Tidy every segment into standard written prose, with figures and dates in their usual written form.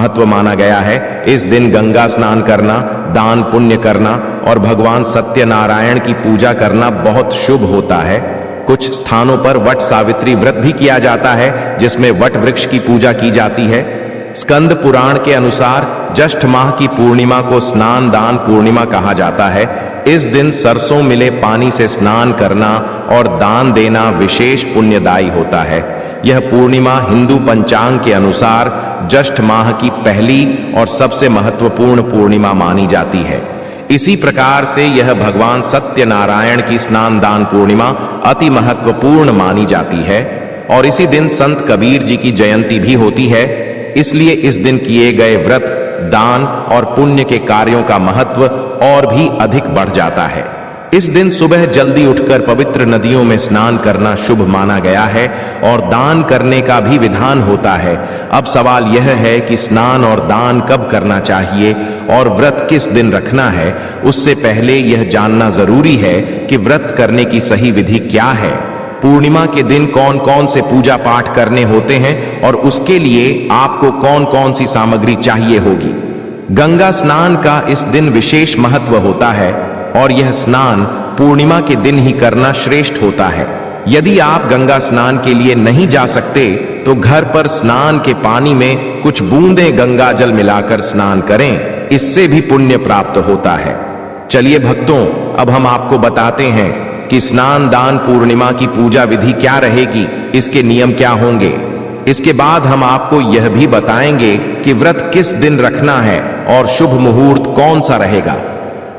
महत्व माना गया है। इस दिन गंगा स्नान करना, दान पुण्य करना और भगवान सत्यनारायण की पूजा करना बहुत शुभ होता है। कुछ स्थानों पर वट सावित्री व्रत भी किया जाता है, जिसमें वट वृक्ष की पूजा की जाती है। स्कंद पुराण के अनुसार ज्येष्ठ माह की पूर्णिमा को स्नान दान पूर्णिमा कहा जाता है। इस दिन सरसों मिले पानी से स्नान करना और दान देना विशेष पुण्यदायी होता है। यह पूर्णिमा हिंदू पंचांग के अनुसार ज्येष्ठ माह की पहली और सबसे महत्वपूर्ण पूर्णिमा मानी जाती है। इसी प्रकार से यह भगवान सत्यनारायण की स्नान दान पूर्णिमा अति महत्वपूर्ण मानी जाती है। और इसी दिन संत कबीर जी की जयंती भी होती है। इसलिए इस दिन किए गए व्रत, दान और पुण्य के कार्यों का महत्व और भी अधिक बढ़ जाता है। इस दिन सुबह जल्दी उठकर पवित्र नदियों में स्नान करना शुभ माना गया है और दान करने का भी विधान होता है। अब सवाल यह है कि स्नान और दान कब करना चाहिए और व्रत किस दिन रखना है। उससे पहले यह जानना जरूरी है कि व्रत करने की सही विधि क्या है, पूर्णिमा के दिन कौन कौन से पूजा पाठ करने होते हैं और उसके लिए आपको कौन कौन सी सामग्री चाहिए होगी। गंगा स्नान का इस दिन विशेष महत्व होता है और यह स्नान पूर्णिमा के दिन ही करना श्रेष्ठ होता है। यदि आप गंगा स्नान के लिए नहीं जा सकते तो घर पर स्नान के पानी में कुछ बूंदें गंगा जल मिलाकर स्नान करें, इससे भी पुण्य प्राप्त होता है। चलिए भक्तों, अब हम आपको बताते हैं कि स्नान दान पूर्णिमा की पूजा विधि क्या रहेगी, इसके नियम क्या होंगे। इसके बाद हम आपको यह भी बताएंगे कि व्रत किस दिन रखना है और शुभ मुहूर्त कौन सा रहेगा।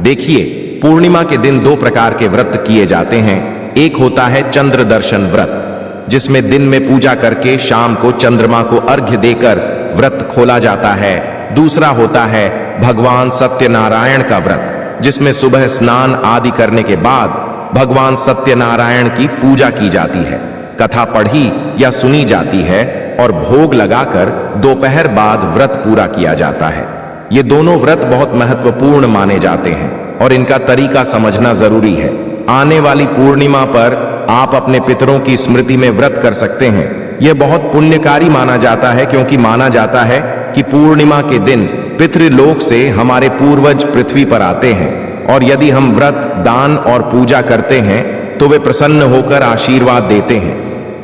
देखिए, पूर्णिमा के दिन दो प्रकार के व्रत किए जाते हैं। एक होता है चंद्र दर्शन व्रत, जिसमें दिन में पूजा करके शाम को चंद्रमा को अर्घ्य देकर व्रत खोला जाता है। दूसरा होता है भगवान सत्यनारायण का व्रत, जिसमें सुबह स्नान आदि करने के बाद भगवान सत्यनारायण की पूजा की जाती है, कथा पढ़ी या सुनी जाती है और भोग लगाकर दोपहर बाद व्रत पूरा किया जाता है। ये दोनों व्रत बहुत महत्वपूर्ण माने जाते हैं और इनका तरीका समझना जरूरी है। आने वाली पूर्णिमा पर आप अपने पितरों की स्मृति में व्रत कर सकते हैं। यह बहुत पुण्यकारी माना जाता है, क्योंकि माना जाता है कि पूर्णिमा के दिन पितृलोक से हमारे पूर्वज पृथ्वी पर आते हैं और यदि हम व्रत, दान और पूजा करते हैं तो वे प्रसन्न होकर आशीर्वाद देते हैं।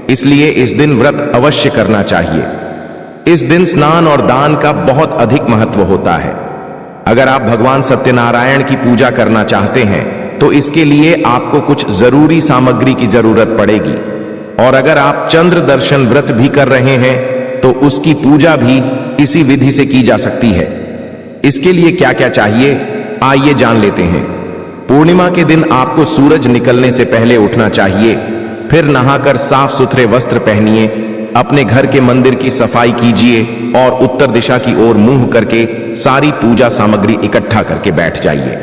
इसलिए इस दिन व्रत अवश्य करना चाहिए। इस दिन स्नान और दान का बहुत अधिक महत्व होता है। अगर आप भगवान सत्यनारायण की पूजा करना चाहते हैं तो इसके लिए आपको कुछ जरूरी सामग्री की जरूरत पड़ेगी। और अगर आप चंद्र दर्शन व्रत भी कर रहे हैं तो उसकी पूजा भी इसी विधि से की जा सकती है। इसके लिए क्या क्या चाहिए, आइए जान लेते हैं। पूर्णिमा के दिन आपको सूरज निकलने से पहले उठना चाहिए। फिर नहाकर साफ सुथरे वस्त्र पहनिए, अपने घर के मंदिर की सफाई कीजिए और उत्तर दिशा की ओर मुंह करके सारी पूजा सामग्री इकट्ठा करके बैठ जाइए।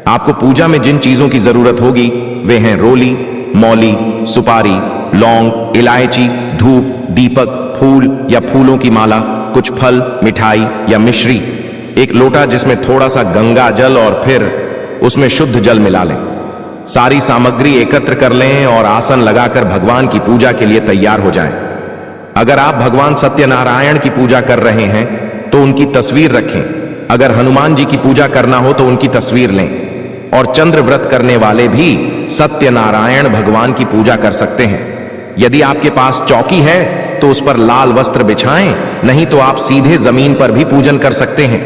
आपको पूजा में जिन चीजों की जरूरत होगी वे हैं रोली, मौली, सुपारी, लौंग, इलायची, धूप, दीपक, फूल या फूलों की माला, कुछ फल, मिठाई या मिश्री, एक लोटा जिसमें थोड़ा सा गंगा जल और फिर उसमें शुद्ध जल मिला लें। सारी सामग्री एकत्र कर लें और आसन लगाकर भगवान की पूजा के लिए तैयार हो जाएं। अगर आप भगवान सत्यनारायण की पूजा कर रहे हैं तो उनकी तस्वीर रखें। अगर हनुमान जी की पूजा करना हो तो उनकी तस्वीर लें। और चंद्र व्रत करने वाले भी सत्यनारायण भगवान की पूजा कर सकते हैं। यदि आपके पास चौकी है तो उस पर लाल वस्त्र बिछाएं, नहीं तो आप सीधे जमीन पर भी पूजन कर सकते हैं।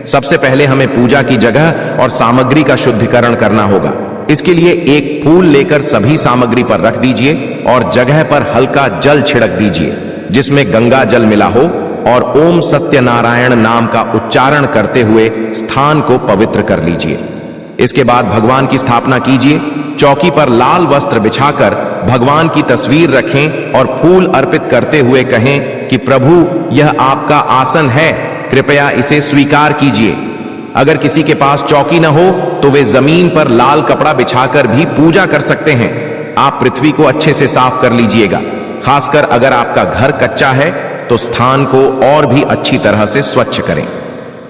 सबसे पहले हमें पूजा की जगह और सामग्री का शुद्धिकरण करना होगा। इसके लिए एक फूल लेकर सभी सामग्री पर रख दीजिए और जगह पर हल्का जल छिड़क दीजिए जिसमें गंगा जल मिला हो और ओम सत्यनारायण नाम का उच्चारण करते हुए स्थान को पवित्र कर लीजिए। इसके बाद भगवान की स्थापना कीजिए। चौकी पर लाल वस्त्र बिछाकर भगवान की तस्वीर रखें और फूल अर्पित करते हुए कहें कि प्रभु, यह आपका आसन है, कृपया इसे स्वीकार कीजिए। अगर किसी के पास चौकी न हो तो वे जमीन पर लाल कपड़ा बिछाकर भी पूजा कर सकते हैं। आप पृथ्वी को अच्छे से साफ कर लीजिएगा। खासकर अगर आपका घर कच्चा है तो स्थान को और भी अच्छी तरह से स्वच्छ करें।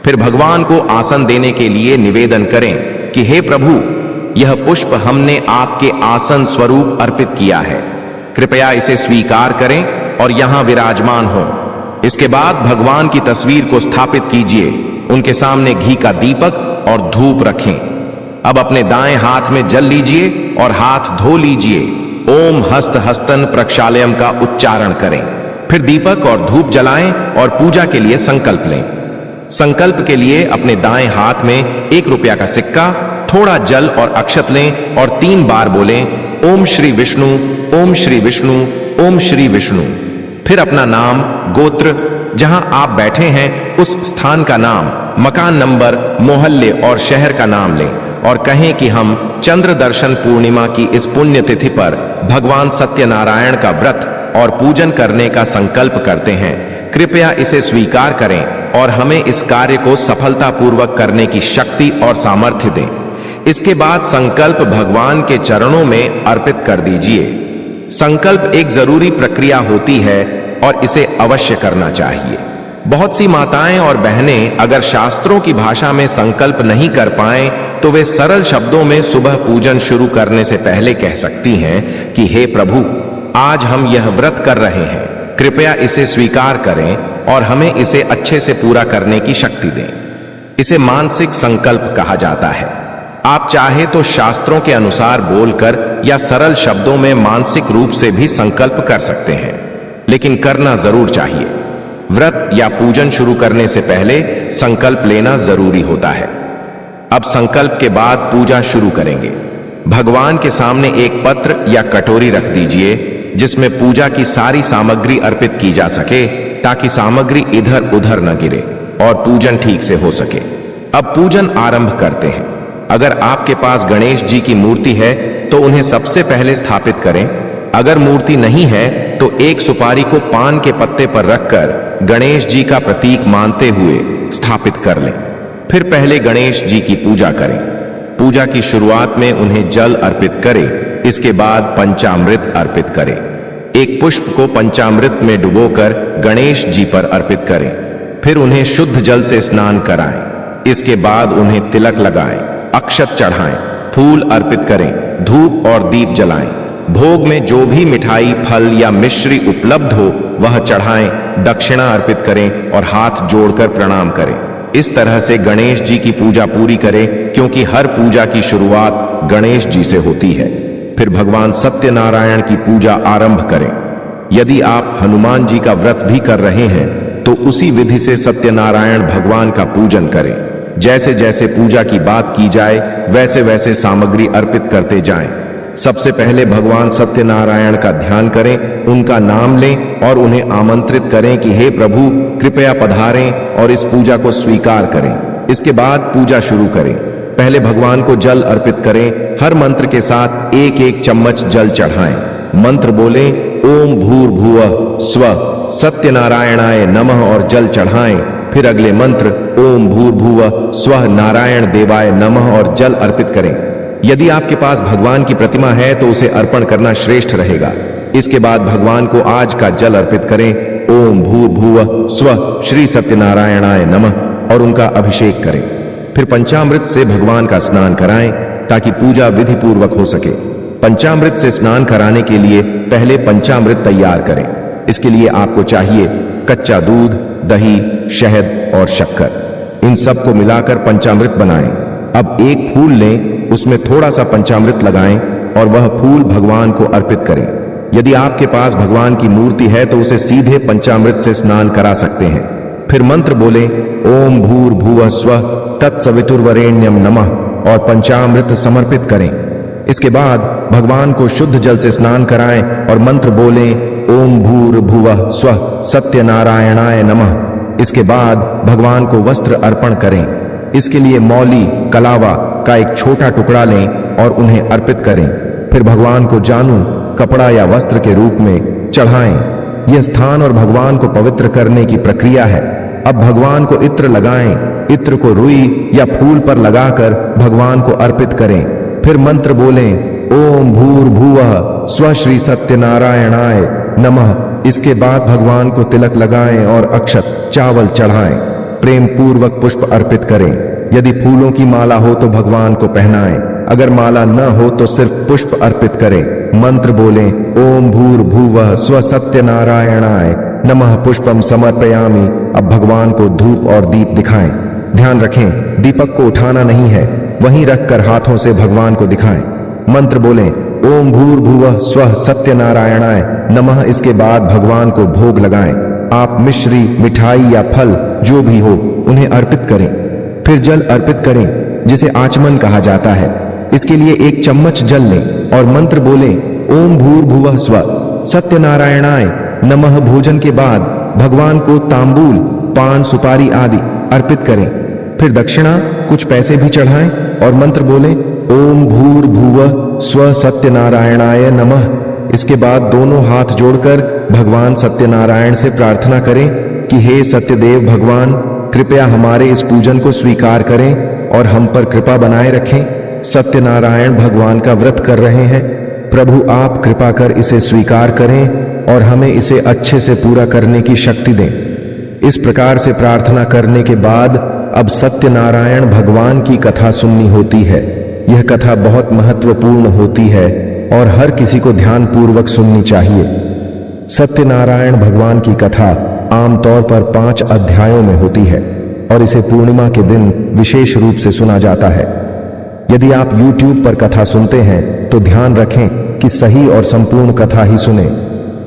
फिर भगवान को आसन देने के लिए निवेदन करें कि हे प्रभु, यह पुष्प हमने आपके आसन स्वरूप अर्पित किया है, कृपया इसे स्वीकार करें और यहां विराजमान हो। इसके बाद भगवान की तस्वीर को स्थापित कीजिए। उनके सामने घी का दीपक और धूप रखें। अब अपने दाएं हाथ में जल लीजिए और हाथ धो लीजिए। ओम हस्त हस्तन प्रक्षालयम का उच्चारण करें। फिर दीपक और धूप जलाएं और पूजा के लिए संकल्प लें। संकल्प के लिए अपने दाएं हाथ में 1 रुपया का सिक्का, थोड़ा जल और अक्षत लें और 3 बार बोलें ओम श्री विष्णु, ओम श्री विष्णु, ओम श्री विष्णु। फिर अपना नाम, गोत्र, जहां आप बैठे हैं उस स्थान का नाम, मकान नंबर, मोहल्ले और शहर का नाम लें और कहें कि हम चंद्र दर्शन पूर्णिमा की इस पुण्य तिथि पर भगवान सत्यनारायण का व्रत और पूजन करने का संकल्प करते हैं। कृपया इसे स्वीकार करें और हमें इस कार्य को सफलतापूर्वक करने की शक्ति और सामर्थ्य दें। इसके बाद संकल्प भगवान के चरणों में अर्पित कर दीजिए। संकल्प एक जरूरी प्रक्रिया होती है और इसे अवश्य करना चाहिए। बहुत सी माताएं और बहनें अगर शास्त्रों की भाषा में संकल्प नहीं कर पाएं तो वे सरल शब्दों में सुबह पूजन शुरू करने से पहले कह सकती हैं कि हे प्रभु, आज हम यह व्रत कर रहे हैं, कृपया इसे स्वीकार करें और हमें इसे अच्छे से पूरा करने की शक्ति दें। इसे मानसिक संकल्प कहा जाता है। आप चाहे तो शास्त्रों के अनुसार बोलकर या सरल शब्दों में मानसिक रूप से भी संकल्प कर सकते हैं, लेकिन करना जरूर चाहिए। व्रत या पूजन शुरू करने से पहले संकल्प लेना जरूरी होता है। अब संकल्प के बाद पूजा शुरू करेंगे। भगवान के सामने एक पत्र या कटोरी रख दीजिए जिसमें पूजा की सारी सामग्री अर्पित की जा सके, ताकि सामग्री इधर उधर न गिरे और पूजन ठीक से हो सके। अब पूजन आरंभ करते हैं। अगर आपके पास गणेश जी की मूर्ति है तो उन्हें सबसे पहले स्थापित करें। अगर मूर्ति नहीं है तो एक सुपारी को पान के पत्ते पर रखकर गणेश जी का प्रतीक मानते हुए स्थापित कर लें। फिर पहले गणेश जी की पूजा करें। पूजा की शुरुआत में उन्हें जल अर्पित करें। इसके बाद पंचामृत अर्पित करें। एक पुष्प को पंचामृत में डुबोकर गणेश जी पर अर्पित करें। फिर उन्हें शुद्ध जल से स्नान कराएं। इसके बाद उन्हें तिलक लगाएं, अक्षत चढ़ाएं, फूल अर्पित करें, धूप और दीप जलाएं। भोग में जो भी मिठाई, फल या मिश्री उपलब्ध हो वह चढ़ाएं, दक्षिणा अर्पित करें और हाथ जोड़कर प्रणाम करें। इस तरह से गणेश जी की पूजा पूरी करें, क्योंकि हर पूजा की शुरुआत गणेश जी से होती है। फिर भगवान सत्यनारायण की पूजा आरंभ करें। यदि आप हनुमान जी का व्रत भी कर रहे हैं तो उसी विधि से सत्यनारायण भगवान का पूजन करें। जैसे जैसे पूजा की बात की जाए वैसे वैसे सामग्री अर्पित करते जाएं। सबसे पहले भगवान सत्यनारायण का ध्यान करें, उनका नाम लें और उन्हें आमंत्रित करें कि हे प्रभु, कृपया पधारें और इस पूजा को स्वीकार करें। इसके बाद पूजा शुरू करें। पहले भगवान को जल अर्पित करें। हर मंत्र के साथ एक एक चम्मच जल चढ़ाएं। मंत्र बोलें ओम भूर्भुवः स्वः सत्यनारायणाय नमः और जल चढ़ाएं। फिर अगले मंत्र ओम भूर्भुवः स्वः नारायण देवाय नमः और जल अर्पित करें। यदि आपके पास भगवान की प्रतिमा है तो उसे अर्पण करना श्रेष्ठ रहेगा। इसके बाद भगवान को आज का जल अर्पित करें। ओम भूर्भुवः स्वः श्री सत्यनारायणाय नमः और उनका अभिषेक करें। फिर पंचामृत से भगवान का स्नान कराएं ताकि पूजा विधि पूर्वक हो सके। पंचामृत से स्नान कराने के लिए पहले पंचामृत तैयार करें। इसके लिए आपको चाहिए कच्चा दूध, दही, शहद और शक्कर। इन सब को मिलाकर पंचामृत बनाएं। अब एक फूल लें, उसमें थोड़ा सा पंचामृत लगाएं और वह फूल भगवान को अर्पित करें। यदि आपके पास भगवान की मूर्ति है तो उसे सीधे पंचामृत से स्नान करा सकते हैं। फिर मंत्र बोलें ओम भूर्भुवः स्वः तत्सवितुर्वरेण्यम नमः और पंचामृत समर्पित करें। इसके बाद भगवान को शुद्ध जल से स्नान कराएं और मंत्र बोलें ओम भूर्भुवः स्वः सत्यनारायणाय नमः। इसके बाद भगवान को वस्त्र अर्पण करें। इसके लिए मौली, कलावा का एक छोटा टुकड़ा लें और उन्हें अर्पित करें। फिर भगवान को जानू, कपड़ा या वस्त्र के रूप में चढ़ाएं। यह स्थान और भगवान को पवित्र करने की प्रक्रिया है। अब भगवान को इत्र लगाएं। इत्र को रुई या फूल पर लगाकर भगवान को अर्पित करें। फिर मंत्र बोलें ओम भूर्भुवः स्वः श्री सत्यनारायणाय नमः। इसके बाद भगवान को तिलक लगाएं और अक्षत, चावल चढ़ाएं। प्रेम पूर्वक पुष्प अर्पित करें। यदि फूलों की माला हो तो भगवान को पहनाएं। अगर माला न हो तो सिर्फ पुष्प अर्पित करें। मंत्र बोलें ओम भूर्भुवः स्वः सत्यनारायणाय नमः पुष्पम समर्पयामि। अब भगवान को धूप और दीप दिखाएं। ध्यान रखें, दीपक को उठाना नहीं है, वहीं रखकर हाथों से भगवान को दिखाएं। मंत्र बोलें, ओम भूर्भुवः स्वः सत्यनारायणाय नमः। इसके बाद भगवान को भोग लगाएं। आप मिश्री, मिठाई या फल जो भी हो उन्हें अर्पित करें। फिर जल अर्पित करें, जिसे आचमन कहा जाता है। इसके लिए 1 चम्मच जल लें और मंत्र बोलें, ओम भूर्भुवः स्वः सत्यनारायणाय नमः। भोजन के बाद भगवान को तांबूल, पान, सुपारी आदि अर्पित करें। फिर दक्षिणा, कुछ पैसे भी चढ़ाएं और मंत्र बोलें, ओम भूर्भुवः स्वः सत्यनारायणाय नमः। इसके बाद दोनों हाथ जोड़कर भगवान सत्यनारायण से प्रार्थना करें कि हे सत्यदेव भगवान, कृपया हमारे इस पूजन को स्वीकार करें और हम पर कृपा बनाए रखें। सत्यनारायण भगवान का व्रत कर रहे हैं, प्रभु आप कृपा कर इसे स्वीकार करें और हमें इसे अच्छे से पूरा करने की शक्ति दें। इस प्रकार से प्रार्थना करने के बाद अब सत्यनारायण भगवान की कथा सुननी होती है। यह कथा बहुत महत्वपूर्ण होती है और हर किसी को ध्यानपूर्वक सुननी चाहिए। सत्यनारायण भगवान की कथा आमतौर पर 5 अध्यायों में होती है और इसे पूर्णिमा के दिन विशेष रूप से सुना जाता है। यदि आप YouTube पर कथा सुनते हैं तो ध्यान रखें कि सही और संपूर्ण कथा ही सुने।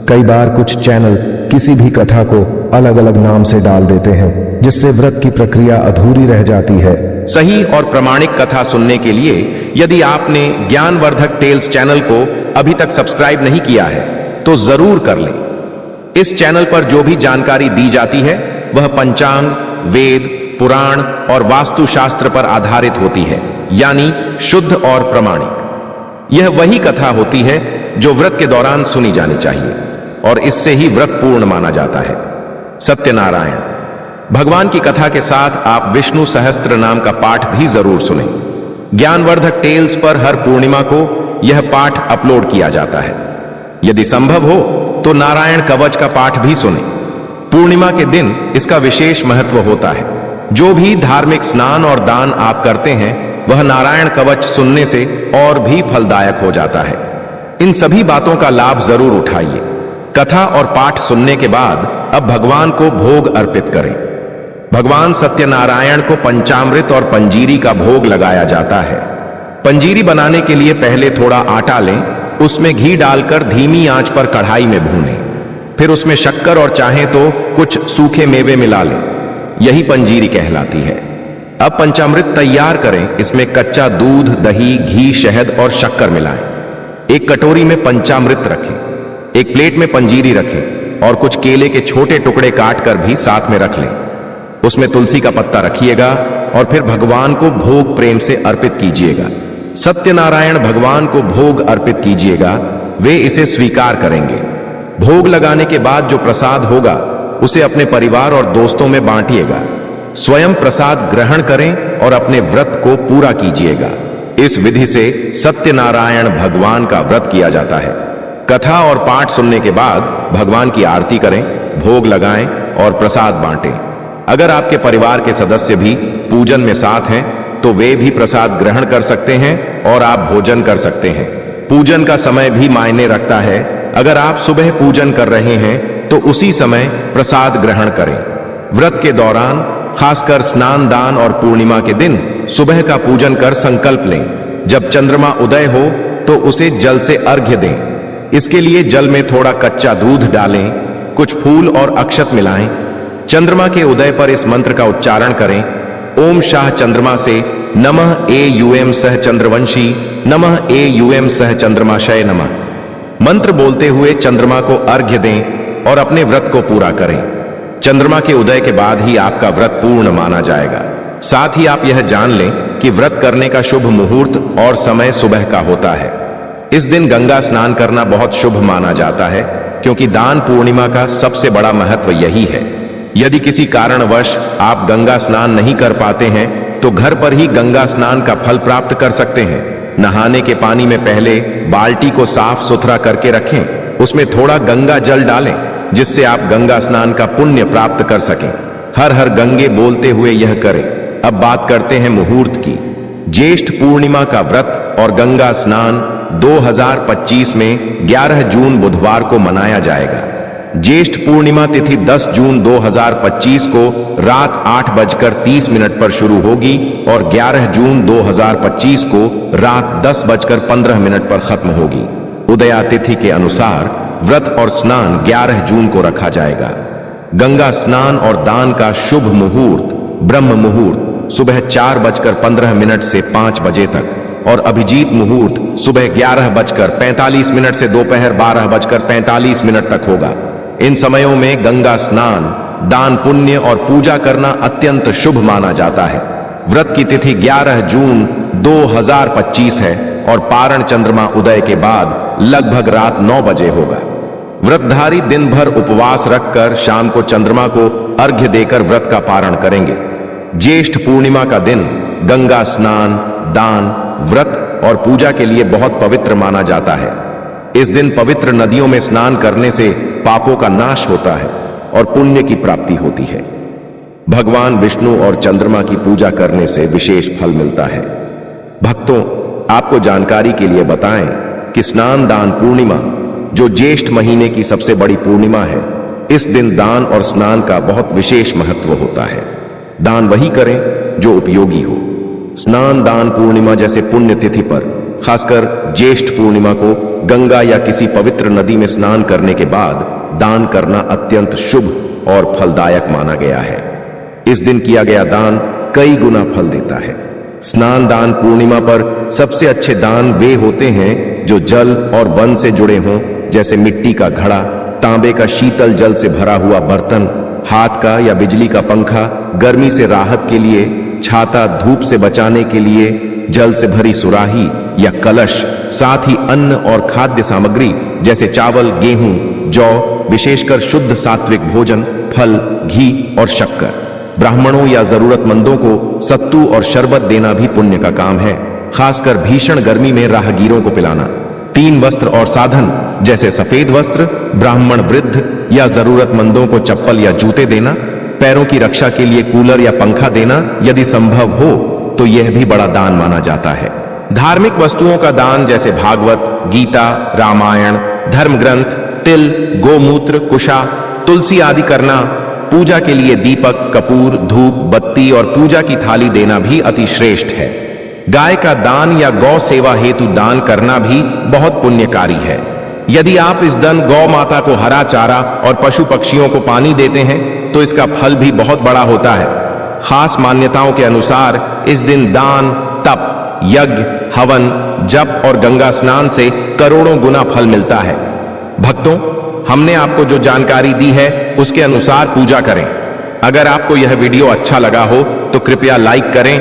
कई बार कुछ चैनल किसी भी कथा को अलग अलग नाम से डाल देते हैं, जिससे व्रत की प्रक्रिया अधूरी रह जाती है। सही और प्रमाणिक कथा सुनने के लिए यदि आपने ज्ञानवर्धक टेल्स चैनल को अभी तक सब्सक्राइब नहीं किया है तो जरूर कर लें। इस चैनल पर जो भी जानकारी दी जाती है वह पंचांग, वेद, पुराण और वास्तुशास्त्र पर आधारित होती है, यानी शुद्ध और प्रमाणिक। यह वही कथा होती है जो व्रत के दौरान सुनी जानी चाहिए और इससे ही व्रत पूर्ण माना जाता है। सत्यनारायण भगवान की कथा के साथ आप विष्णु सहस्त्र नाम का पाठ भी जरूर सुनें। ज्ञानवर्धक टेल्स पर हर पूर्णिमा को यह पाठ अपलोड किया जाता है। यदि संभव हो तो नारायण कवच का पाठ भी सुनें। पूर्णिमा के दिन इसका विशेष महत्व होता है। जो भी धार्मिक स्नान और दान आप करते हैं वह नारायण कवच सुनने से और भी फलदायक हो जाता है। इन सभी बातों का लाभ जरूर उठाइए। कथा और पाठ सुनने के बाद अब भगवान को भोग अर्पित करें। भगवान सत्यनारायण को पंचामृत और पंजीरी का भोग लगाया जाता है। पंजीरी बनाने के लिए पहले थोड़ा आटा लें, उसमें घी डालकर धीमी आंच पर कढ़ाई में भूनें। फिर उसमें शक्कर और चाहें तो कुछ सूखे मेवे मिला लें। यही पंजीरी कहलाती है। अब पंचामृत तैयार करें। इसमें कच्चा दूध, दही, घी, शहद और शक्कर मिलाएं। एक कटोरी में पंचामृत रखें। एक प्लेट में पंजीरी रखें और कुछ केले के छोटे टुकड़े काटकर भी साथ में रख लें। उसमें तुलसी का पत्ता रखिएगा और फिर भगवान को भोग प्रेम से अर्पित कीजिएगा। सत्यनारायण भगवान को भोग अर्पित कीजिएगा, वे इसे स्वीकार करेंगे। भोग लगाने के बाद जो प्रसाद होगा उसे अपने परिवार और दोस्तों में बांटिएगा। स्वयं प्रसाद ग्रहण करें और अपने व्रत को पूरा कीजिएगा। इस विधि से सत्यनारायण भगवान का व्रत किया जाता है। कथा और पाठ सुनने के बाद भगवान की आरती करें, भोग लगाएं और प्रसाद बांटें। अगर आपके परिवार के सदस्य भी पूजन में साथ हैं तो वे भी प्रसाद ग्रहण कर सकते हैं और आप भोजन कर सकते हैं। पूजन का समय भी मायने रखता है। अगर आप सुबह पूजन कर रहे हैं तो उसी समय प्रसाद ग्रहण करें। व्रत के दौरान खासकर स्नान, दान और पूर्णिमा के दिन सुबह का पूजन कर संकल्प लें। जब चंद्रमा उदय हो तो उसे जल से अर्घ्य दें। इसके लिए जल में थोड़ा कच्चा दूध डालें, कुछ फूल और अक्षत मिलाएं। चंद्रमा के उदय पर इस मंत्र का उच्चारण करें, ओम शाह चंद्रमा से नमः एयूएम सह चंद्रवंशी नमः एयूएम सह चंद्रमाशय नमः। मंत्र बोलते हुए चंद्रमा को अर्घ्य दें और अपने व्रत को पूरा करें। चंद्रमा के उदय के बाद ही आपका व्रत पूर्ण माना जाएगा। साथ ही आप यह जान लें कि व्रत करने का शुभ मुहूर्त और समय सुबह का होता है। इस दिन गंगा स्नान करना बहुत शुभ माना जाता है, क्योंकि दान पूर्णिमा का सबसे बड़ा महत्व यही है। यदि किसी कारणवश आप गंगा स्नान नहीं कर पाते हैं तो घर पर ही गंगा स्नान का फल प्राप्त कर सकते हैं। नहाने के पानी में पहले बाल्टी को साफ सुथरा करके रखें, उसमें थोड़ा गंगा जल डालें जिससे आप गंगा स्नान का पुण्य प्राप्त कर सकें। हर हर गंगे बोलते हुए यह करें। अब बात करते हैं मुहूर्त की। ज्येष्ठ पूर्णिमा का व्रत और गंगा स्नान 2025 में 11 जून बुधवार को मनाया जाएगा। ज्येष्ठ पूर्णिमा तिथि 10 जून 2025 को रात 8:30 पर शुरू होगी और 11 जून 2025 को रात 10:15 पर खत्म होगी। उदया तिथि के अनुसार व्रत और स्नान 11 जून को रखा जाएगा। गंगा स्नान और दान का शुभ मुहूर्त ब्रह्म मुहूर्त सुबह 4:15 से 5 बजे तक और अभिजीत मुहूर्त सुबह 11:45 से दोपहर 12:45 तक होगा। इन समयों में गंगा स्नान, दान पुण्य और पूजा करना अत्यंत शुभ माना जाता है। व्रत की तिथि 11 जून 2025 है और पारण चंद्रमा उदय के बाद लगभग रात 9 बजे होगा। व्रतधारी दिन भर उपवास रखकर शाम को चंद्रमा को अर्घ्य देकर व्रत का पारण करेंगे। ज्येष्ठ पूर्णिमा का दिन गंगा स्नान, दान, व्रत और पूजा के लिए बहुत पवित्र माना जाता है। इस दिन पवित्र नदियों में स्नान करने से पापों का नाश होता है और पुण्य की प्राप्ति होती है। भगवान विष्णु और चंद्रमा की पूजा करने से विशेष फल मिलता है। भक्तों, आपको जानकारी के लिए बताएं कि स्नान दान पूर्णिमा, जो ज्येष्ठ महीने की सबसे बड़ी पूर्णिमा है, इस दिन दान और स्नान का बहुत विशेष महत्व होता है। दान वही करें जो उपयोगी हो। स्नान दान पूर्णिमा जैसे पुण्य तिथि पर, खासकर ज्येष्ठ पूर्णिमा को गंगा या किसी पवित्र नदी में स्नान करने के बाद दान करना अत्यंत शुभ और फलदायक माना गया है। इस दिन किया गया दान कई गुना फल देता है। स्नान दान पूर्णिमा पर सबसे अच्छे दान वे होते हैं जो जल और वन से जुड़े हों, जैसे मिट्टी का घड़ा, तांबे का शीतल जल से भरा हुआ बर्तन, हाथ का या बिजली का पंखा, गर्मी से राहत के लिए छाता, धूप से बचाने के लिए जल से भरी सुराही या कलश, साथ ही अन्न और खाद्य सामग्री जैसे चावल, गेहूं, जौ, विशेषकर शुद्ध सात्विक भोजन, फल, घी और शक्कर। ब्राह्मणों या जरूरतमंदों को सत्तू और शरबत देना भी पुण्य का काम है, खासकर भीषण गर्मी में राहगीरों को पिलाना। 3 वस्त्र और साधन जैसे सफेद वस्त्र, ब्राह्मण वृद्ध या जरूरतमंदों को चप्पल या जूते देना, पैरों की रक्षा के लिए कूलर या पंखा देना यदि संभव हो तो यह भी बड़ा दान माना जाता है। धार्मिक वस्तुओं का दान जैसे भागवत, गीता, रामायण, धर्म ग्रंथ, तिल, गोमूत्र, कुशा, तुलसी आदि करना, पूजा के लिए दीपक, कपूर, धूप, बत्ती और पूजा की थाली देना भी अति श्रेष्ठ है। गाय का दान या गौ सेवा हेतु दान करना भी बहुत पुण्यकारी है। यदि आप इस दिन गौ माता को हरा चारा और पशु पक्षियों को पानी देते हैं तो इसका फल भी बहुत बड़ा होता है। खास मान्यताओं के अनुसार इस दिन दान, तप, यज्ञ, हवन, जप और गंगा स्नान से करोड़ों गुना फल मिलता है। भक्तों, हमने आपको जो जानकारी दी है उसके अनुसार पूजा करें। अगर आपको यह वीडियो अच्छा लगा हो तो कृपया लाइक करें।